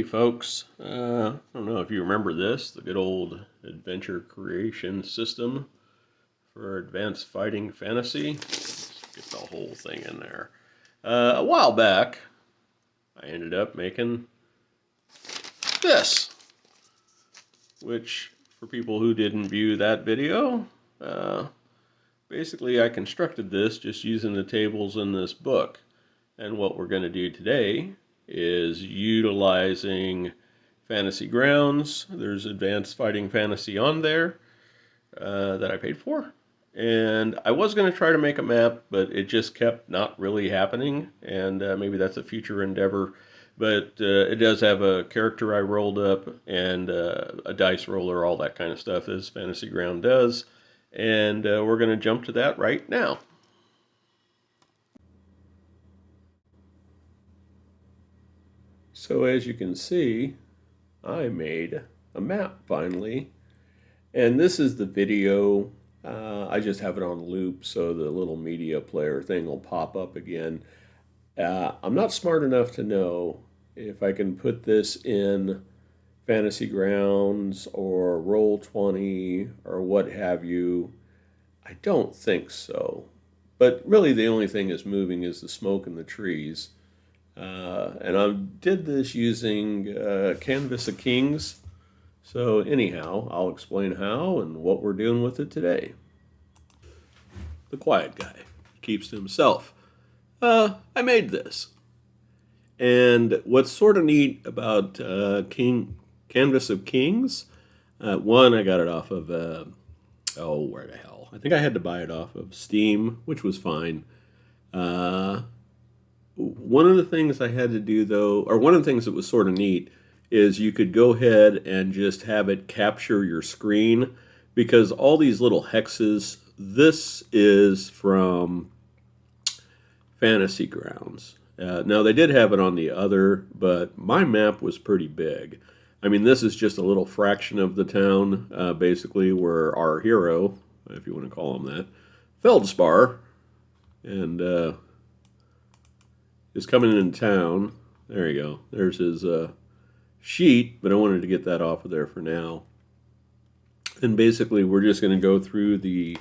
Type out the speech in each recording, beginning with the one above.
folks. I don't know if you remember this, the good old Adventure Creation System for Advanced Fighting Fantasy. Let's get the whole thing in there. A while back, I ended up making this, which for people who didn't view that video, basically I constructed this just using the tables in this book. And what we're going to do today is utilizing Fantasy Grounds. There's Advanced Fighting Fantasy on there that I paid for. And I was going to try to make a map, but it just kept not really happening. And maybe that's a future endeavor. But it does have a character I rolled up and a dice roller, all that kind of stuff, as Fantasy Ground does. And we're going to jump to that right now. So as you can see, I made a map finally. And this is the video. I just have it on loop so the little media player thing will pop up again. I'm not smart enough to know if I can put this in Fantasy Grounds or Roll20 or what have you. I don't think so. But really the only thing that's moving is the smoke in the trees. And I did this using Canvas of Kings. So anyhow, I'll explain how and what we're doing with it today. The quiet guy keeps to himself. I made this. And what's sort of neat about Canvas of Kings, one, I got it off of, where the hell? I think I had to buy it off of Steam, which was fine. One of the things I had to do, though, or one of the things that was sort of neat, is you could go ahead and just have it capture your screen, because all these little hexes, this is from Fantasy Grounds. Now, they did have it on the other, but my map was pretty big. I mean, this is just a little fraction of the town, basically, where our hero, if you want to call him that, Feldspar, and is coming into town. There you go. There's his sheet, but I wanted to get that off of there for now. And basically, we're just going to go through the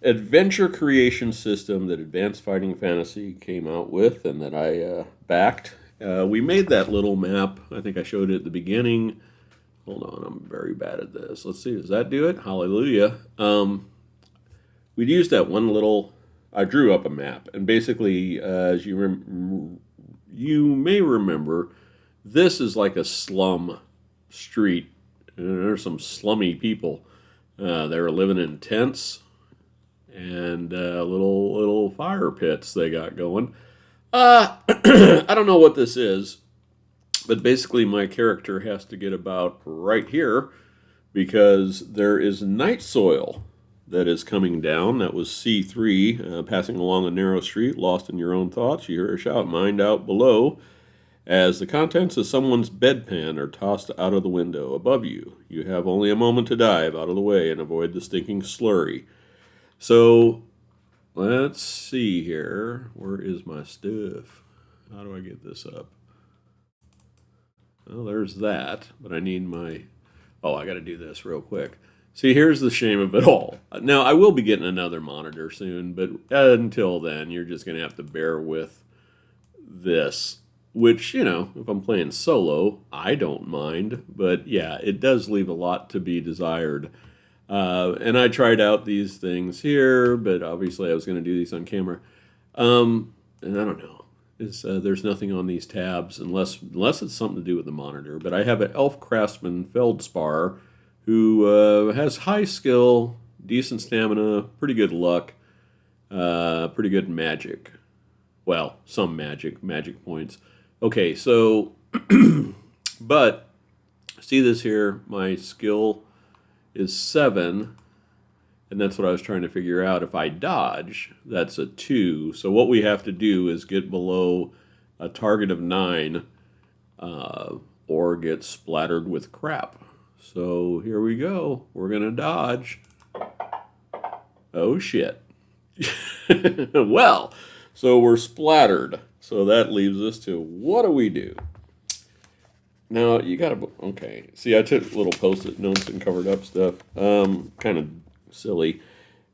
adventure creation system that Advanced Fighting Fantasy came out with and that I backed. We made that little map. I think I showed it at the beginning. Hold on, I'm very bad at this. Let's see, does that do it? Hallelujah. We used that one little... I drew up a map, and basically, as you may remember, this is like a slum street. There's some slummy people. They were living in tents and little fire pits they got going. I don't know what this is, but basically my character has to get about right here because there is night soil that is coming down. That was C3, passing along a narrow street, lost in your own thoughts. You hear a shout, mind out below, as the contents of someone's bedpan are tossed out of the window above you. You have only a moment to dive out of the way and avoid the stinking slurry. So, let's see here. Where is my stuff? How do I get this up? Well, there's that, but I need my... Oh, I got to do this real quick. See, here's the shame of it all. Now, I will be getting another monitor soon, but until then, you're just going to have to bear with this, which, you know, if I'm playing solo, I don't mind. But, yeah, it does leave a lot to be desired. And I tried out these things here, but obviously I was going to do these on camera. And I don't know. There's nothing on these tabs unless it's something to do with the monitor. But I have an elf craftsman, Feldspar, who has high skill, decent stamina, pretty good luck, pretty good magic. Well, some magic points. Okay, so, but, see this here, my skill is 7, and that's what I was trying to figure out. If I dodge, that's a 2. So what we have to do is get below a target of 9, or get splattered with crap. So here we go. We're going to dodge. Oh, shit. Well, so we're splattered. So that leaves us to, what do we do? Now you gotta, okay. See, I took little post-it notes and covered up stuff. Kind of silly.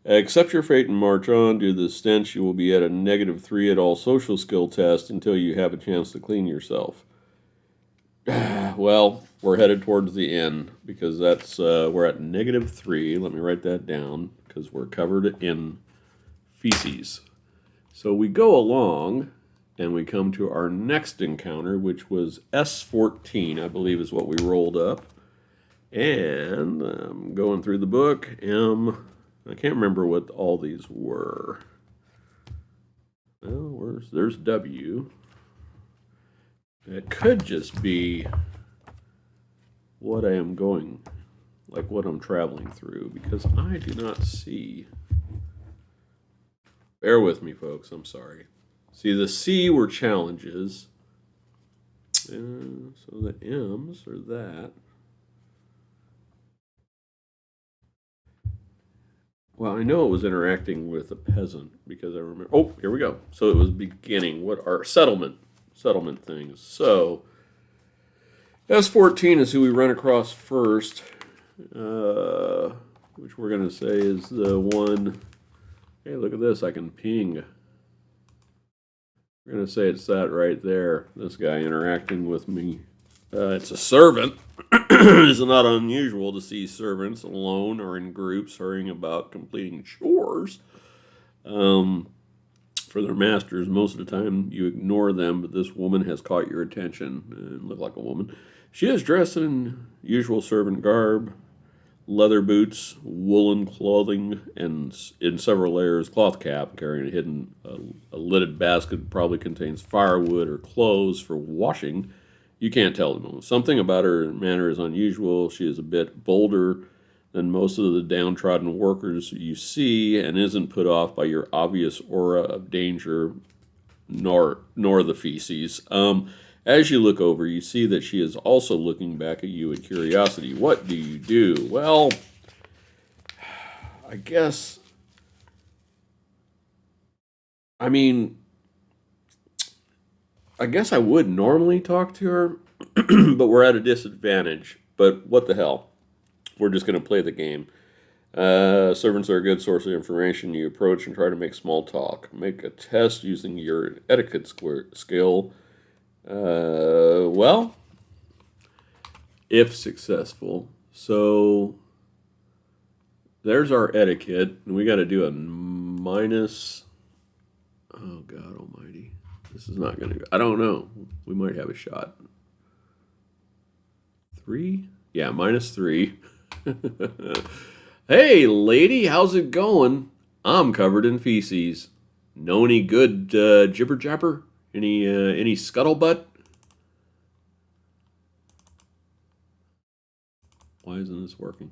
Accept your fate and march on. Due to the stench, you will be at a -3 at all social skill tests until you have a chance to clean yourself. Well, we're headed towards the end because that's we're at -3. Let me write that down because we're covered in feces. So we go along and we come to our next encounter, which was S14, I believe is what we rolled up. And going through the book, I can't remember what all these were. Well, there's W. It could just be what I am going, like what I'm traveling through, because I do not see. Bear with me, folks. I'm sorry. See, the C were challenges. So the M's are that. Well, I know it was interacting with a peasant because I remember. Oh, here we go. So it was beginning. What are settlement things? So S14 is who we run across first, which we're going to say is the one. Hey, look at this. I can ping. We're going to say it's that right there. This guy interacting with me. It's a servant. It's not unusual to see servants alone or in groups hurrying about completing chores for their masters. Most of the time you ignore them, but this woman has caught your attention and looked like a woman. She is dressed in usual servant garb, leather boots, woolen clothing, and in several layers cloth cap, carrying a lidded basket probably contains firewood or clothes for washing. You can't tell them. Something about her manner is unusual. She is a bit bolder than most of the downtrodden workers you see and isn't put off by your obvious aura of danger nor the feces. As you look over, you see that she is also looking back at you in curiosity. What do you do? Well, I guess, I mean, I guess I would normally talk to her, but we're at a disadvantage. But what the hell? We're just going to play the game. Servants are a good source of information. You approach and try to make small talk. Make a test using your etiquette skill. Well, if successful. So there's our etiquette, and we got to do a minus. Oh, God almighty. This is not going to go. I don't know. We might have a shot. 3? Yeah, -3. Hey, lady, how's it going? I'm covered in feces. Know any good jibber jabber? Any scuttlebutt? Why isn't this working?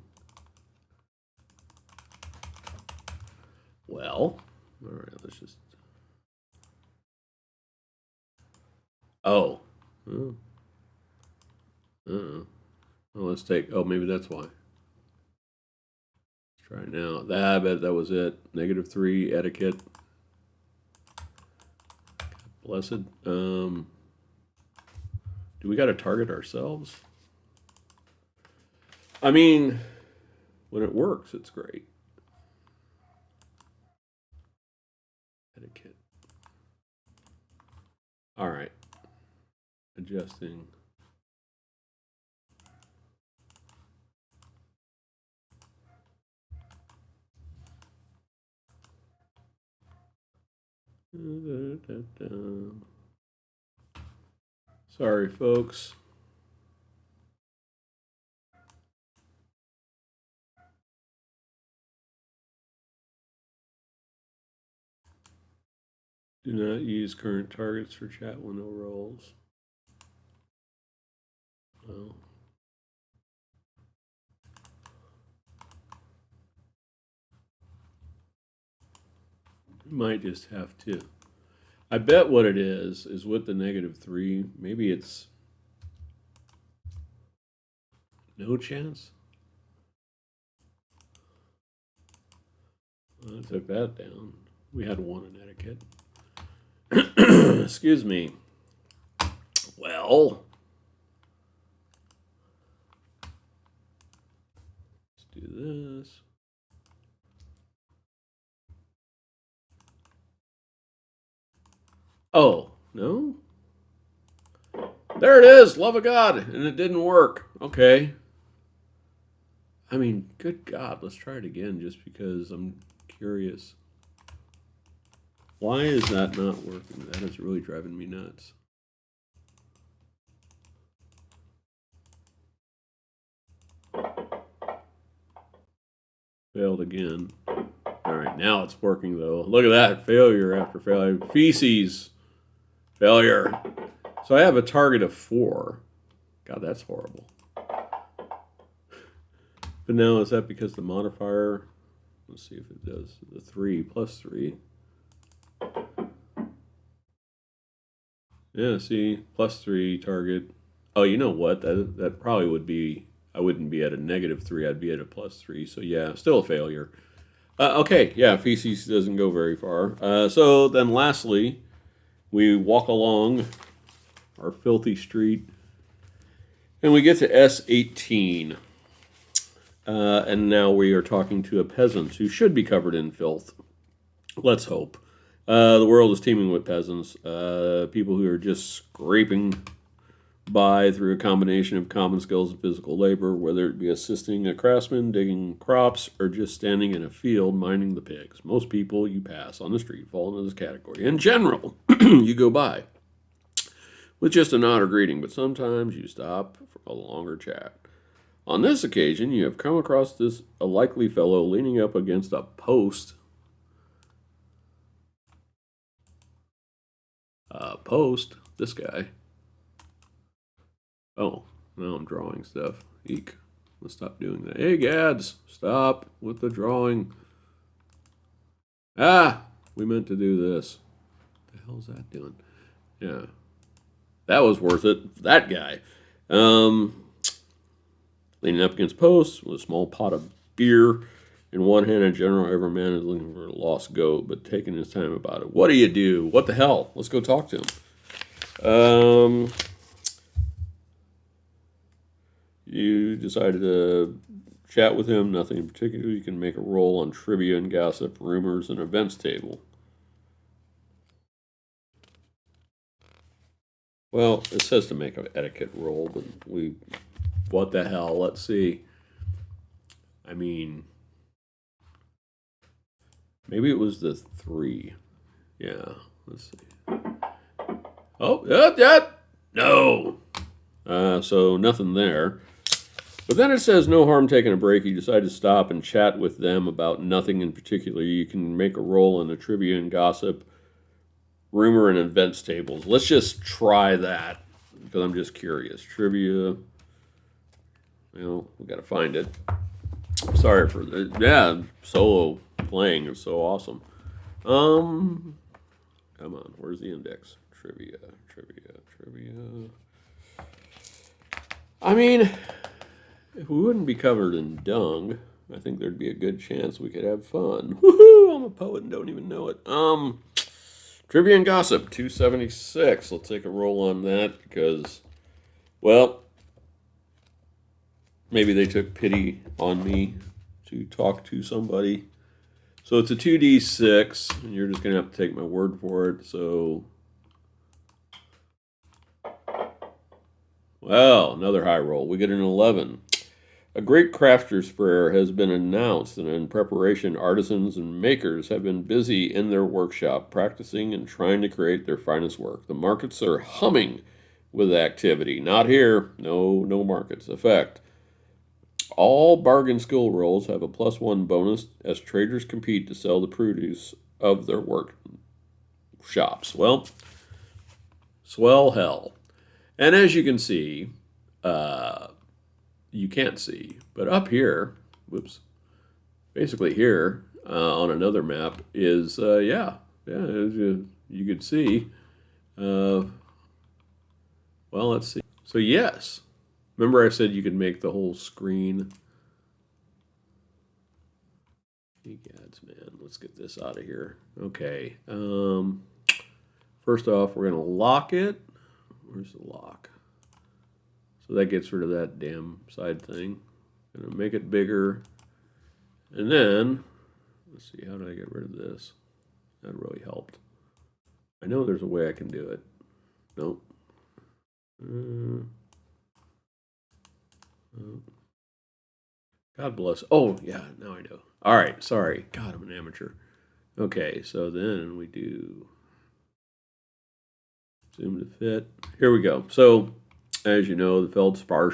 Well, all right, let's just. Oh. Oh. Uh-oh. Well, let's take. Oh, maybe that's why. Let's try it now. I bet that was it. -3 etiquette. Blessed. Do we got to target ourselves? I mean, when it works, it's great. Etiquette. All right. Adjusting. Sorry, folks. Do not use current targets for chat window roles. Well, we might just have to. I bet what it is with the -3, maybe it's no chance. Well, I took that down. We had one in etiquette. Excuse me. Well, do this. Oh, no? There it is, love of God, and it didn't work. Okay. I mean, good God, let's try it again just because I'm curious. Why is that not working? That is really driving me nuts. Failed again. All right, now it's working though. Look at that, failure after failure. Feces, failure. So I have a target of 4. God, that's horrible. But now is that because the modifier? Let's see if it does. The 3 plus 3. Yeah, see, plus 3 target. Oh, you know what? That probably would be. I wouldn't be at a -3. I'd be at a +3. So yeah, still a failure. Okay, yeah, feces doesn't go very far. So then, lastly, we walk along our filthy street, and we get to S18. And now we are talking to a peasant who should be covered in filth. Let's hope. The world is teeming with peasants, people who are just scraping by through a combination of common skills and physical labor, whether it be assisting a craftsman, digging crops, or just standing in a field minding the pigs. Most people you pass on the street fall into this category. In general, you go by with just a nod or greeting, but sometimes you stop for a longer chat. On this occasion, you have come across a likely fellow leaning up against a post. This guy. Oh, now I'm drawing stuff. Eek. Let's stop doing that. Hey, Gads, stop with the drawing. Ah, we meant to do this. What the hell's that doing? Yeah. That was worth it. That guy. Leaning up against posts with a small pot of beer in one hand. In general, every man is looking for a lost goat, but taking his time about it. What do you do? What the hell? Let's go talk to him. You decided to chat with him. Nothing in particular. You can make a roll on trivia and gossip, rumors, and events table. Well, it says to make an etiquette roll, but what the hell? Let's see. I mean, maybe it was the 3. Yeah, let's see. Oh, no. So nothing there. But then it says no harm taking a break. You decide to stop and chat with them about nothing in particular. You can make a roll on the trivia and gossip, rumor, and events tables. Let's just try that because I'm just curious. Trivia. Well, we got to find it. Sorry for that. Yeah, solo playing is so awesome. Come on, where's the index? Trivia. I mean, if we wouldn't be covered in dung, I think there'd be a good chance we could have fun. Woohoo! I'm a poet and don't even know it. Trivia and gossip, 276. Let's take a roll on that because, well, maybe they took pity on me to talk to somebody. So it's a 2d6, and you're just going to have to take my word for it. So, well, another high roll. We get an 11. A great crafters fair has been announced, and in preparation, artisans and makers have been busy in their workshop, practicing and trying to create their finest work. The markets are humming with activity. Not here. No markets. Effect. All bargain skill rolls have a +1 bonus as traders compete to sell the produce of their workshops. Well, swell hell. And as you can see, you can't see, but up here, basically here on another map is, you could see. Well, let's see. So yes, remember I said you could make the whole screen. Hey, gods, man, let's get this out of here. Okay. First off, we're gonna lock it. Where's the lock? So that gets rid of that damn side thing. Gonna make it bigger. And then, let's see, how do I get rid of this? That really helped. I know there's a way I can do it. Nope. God bless. Oh, yeah, now I know. All right, sorry. God, I'm an amateur. Okay, so then we do zoom to fit. Here we go. So, as you know, the Feldspar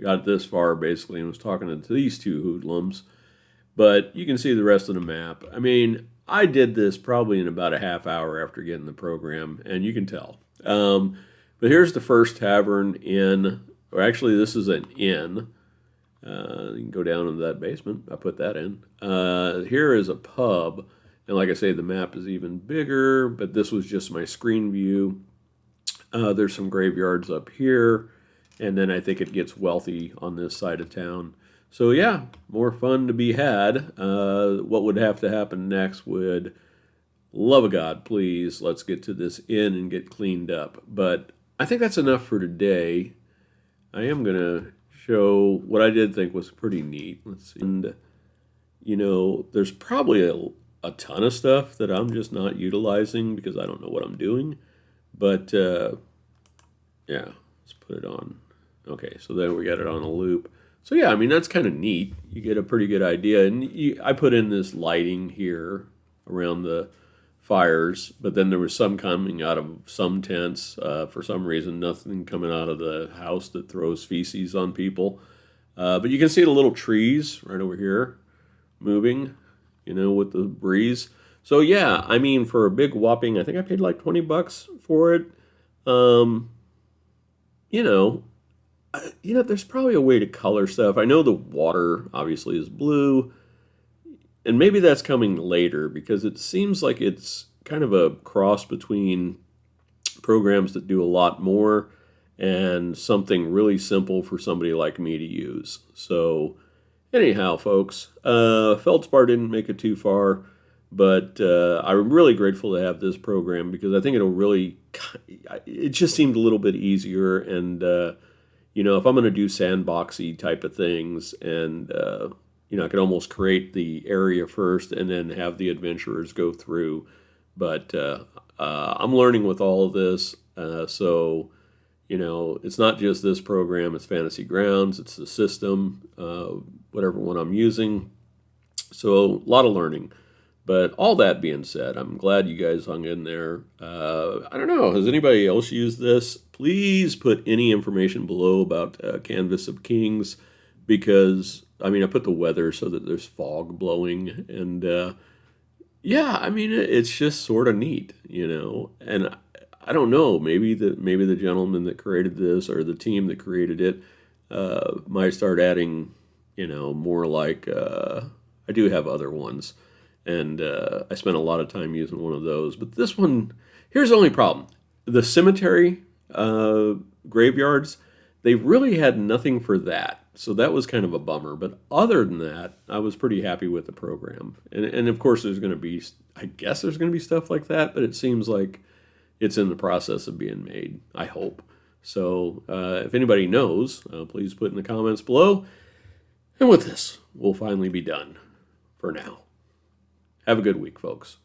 got this far basically and was talking to these two hoodlums. But you can see the rest of the map. I mean, I did this probably in about a half hour after getting the program, and you can tell. But here's the first tavern in, or actually this is an inn. You can go down into that basement. I put that in. Here is a pub. And like I say, the map is even bigger, but this was just my screen view. There's some graveyards up here. And then I think it gets wealthy on this side of town. So yeah, more fun to be had. What would have to happen next would, love of God, please, let's get to this inn and get cleaned up. But I think that's enough for today. I am going to show what I did think was pretty neat. Let's see. And, you know, there's probably a ton of stuff that I'm just not utilizing because I don't know what I'm doing. But, yeah, let's put it on. Okay, so then we got it on a loop. So yeah, I mean, that's kind of neat. You get a pretty good idea. And I put in this lighting here around the fires, but then there was some coming out of some tents. For some reason, nothing coming out of the house that throws feces on people. But you can see the little trees right over here moving, you know, with the breeze. So yeah, I mean, for a big whopping, I think I paid like $20 for it. There's probably a way to color stuff. I know the water obviously is blue, and maybe that's coming later because it seems like it's kind of a cross between programs that do a lot more and something really simple for somebody like me to use. So anyhow, folks, Feldspar didn't make it too far, but I'm really grateful to have this program because I think it just seemed a little bit easier. And, if I'm going to do sandboxy type of things and, I could almost create the area first and then have the adventurers go through. But I'm learning with all of this. So it's not just this program, it's Fantasy Grounds, it's the system, whatever one I'm using. So a lot of learning. But all that being said, I'm glad you guys hung in there. I don't know, has anybody else used this? Please put any information below about Canvas of Kings because, I put the weather so that there's fog blowing. And, it's just sort of neat, And I don't know, maybe the gentleman that created this or the team that created it might start adding, more like, I do have other ones. And I spent a lot of time using one of those. But this one, here's the only problem. The cemetery graveyards, they really had nothing for that. So that was kind of a bummer. But other than that, I was pretty happy with the program. And of course, there's going to be stuff like that. But it seems like it's in the process of being made, I hope. So if anybody knows, please put in the comments below. And with this, we'll finally be done for now. Have a good week, folks.